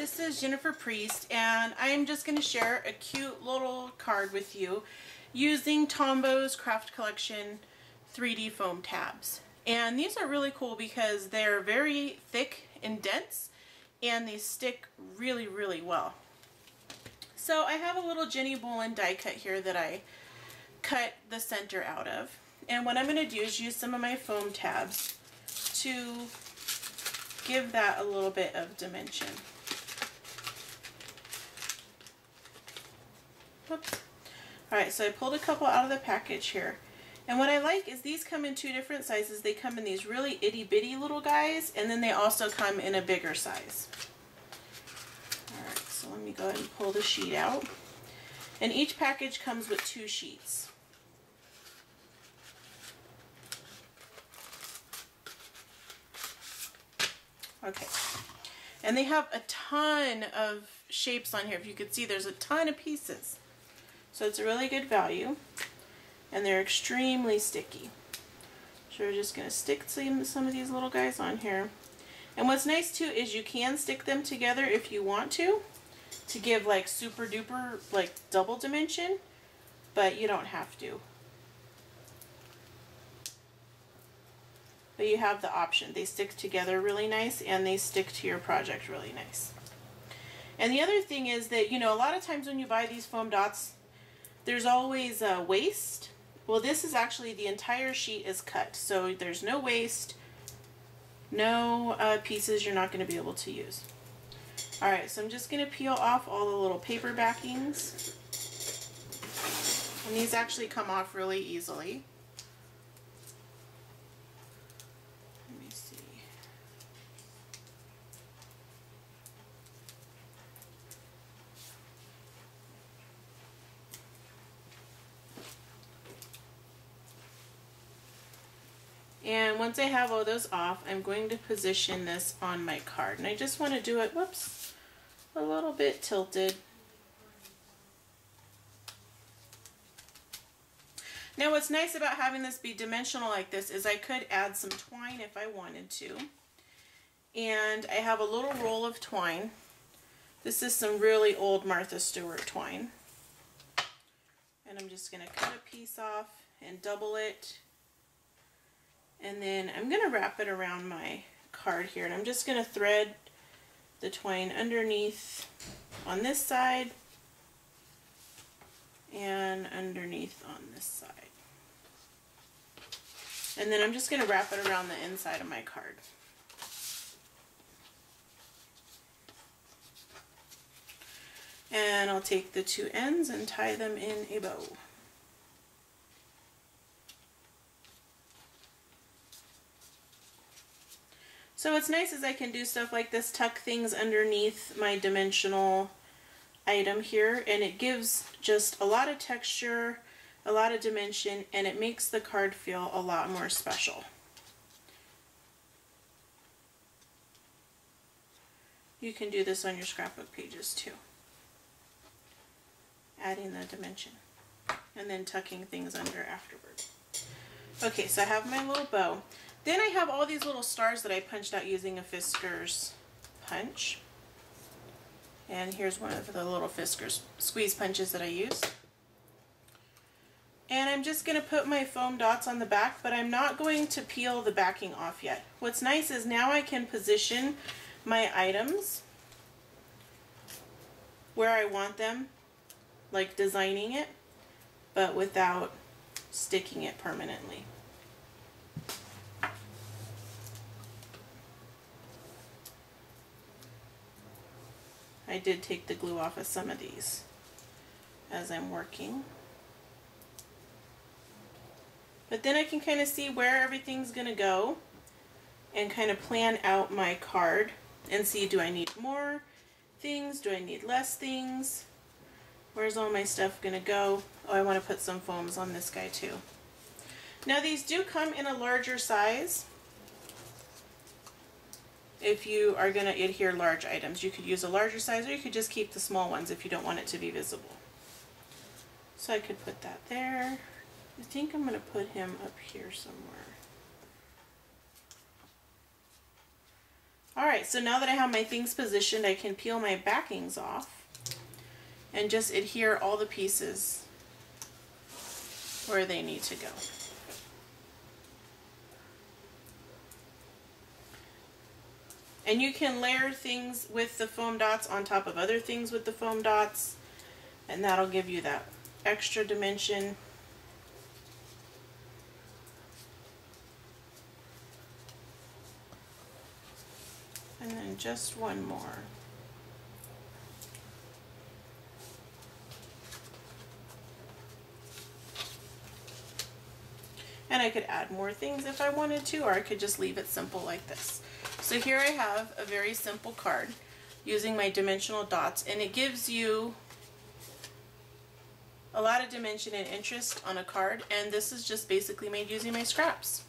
this is Jennifer Priest, and I'm just going to share a cute little card with you using Tombow's Craft Collection 3D foam tabs. And these are really cool because they're very thick and dense, and they stick really, really well. So I have a little Jenny Bolin die cut here that I cut the center out of. And what I'm going to do is use some of my foam tabs to give that a little bit of dimension. Whoops. Alright, so I pulled a couple out of the package here. And what I like is these come in two different sizes. They come in these really itty bitty little guys, and then they also come in a bigger size. Alright, so let me go ahead and pull the sheet out. And each package comes with 2 sheets. Okay, and they have a ton of shapes on here. If you could see, there's a ton of pieces. So it's a really good value, and they're extremely sticky. So we're just going to stick some of these little guys on here. And what's nice too is you can stick them together if you want to give like super duper like double dimension, but you don't have to. But you have the option. They stick together really nice, and they stick to your project really nice. And the other thing is that, you know, a lot of times when you buy these foam dots, there's always a waste. Well, this is actually, the entire sheet is cut, so there's no waste, no pieces you're not going to be able to use. Alright, so I'm just going to peel off all the little paper backings. And these actually come off really easily. Let me see. And once I have all those off, I'm going to position this on my card. And I just want to do it, whoops, a little bit tilted. Now what's nice about having this be dimensional like this is I could add some twine if I wanted to. And I have a little roll of twine. This is some really old Martha Stewart twine. And I'm just going to cut a piece off and double it. And then I'm going to wrap it around my card here, and I'm just going to thread the twine underneath on this side and underneath on this side. And then I'm just going to wrap it around the inside of my card. And I'll take the 2 ends and tie them in a bow. So what's nice is I can do stuff like this, tuck things underneath my dimensional item here, and it gives just a lot of texture, a lot of dimension, and it makes the card feel a lot more special. You can do this on your scrapbook pages too. Adding the dimension and then tucking things under afterward. Okay, so I have my little bow. Then I have all these little stars that I punched out using a Fiskars punch. And here's one of the little Fiskars squeeze punches that I use. And I'm just going to put my foam dots on the back, but I'm not going to peel the backing off yet. What's nice is now I can position my items where I want them, like designing it, but without sticking it permanently. I did take the glue off of some of these as I'm working. But then I can kind of see where everything's going to go and kind of plan out my card and see, do I need more things? Do I need less things? Where's all my stuff going to go? Oh, I want to put some foams on this guy too. Now these do come in a larger size. If you are going to adhere large items, you could use a larger size, or you could just keep the small ones if you don't want it to be visible. So I could put that there. I think I'm going to put him up here somewhere. Alright, so now that I have my things positioned, I can peel my backings off and just adhere all the pieces where they need to go. And you can layer things with the foam dots on top of other things with the foam dots, and that'll give you that extra dimension. And then just one more. And I could add more things if I wanted to, or I could just leave it simple like this. So here I have a very simple card using my dimensional dots, and it gives you a lot of dimension and interest on a card, and this is just basically made using my scraps.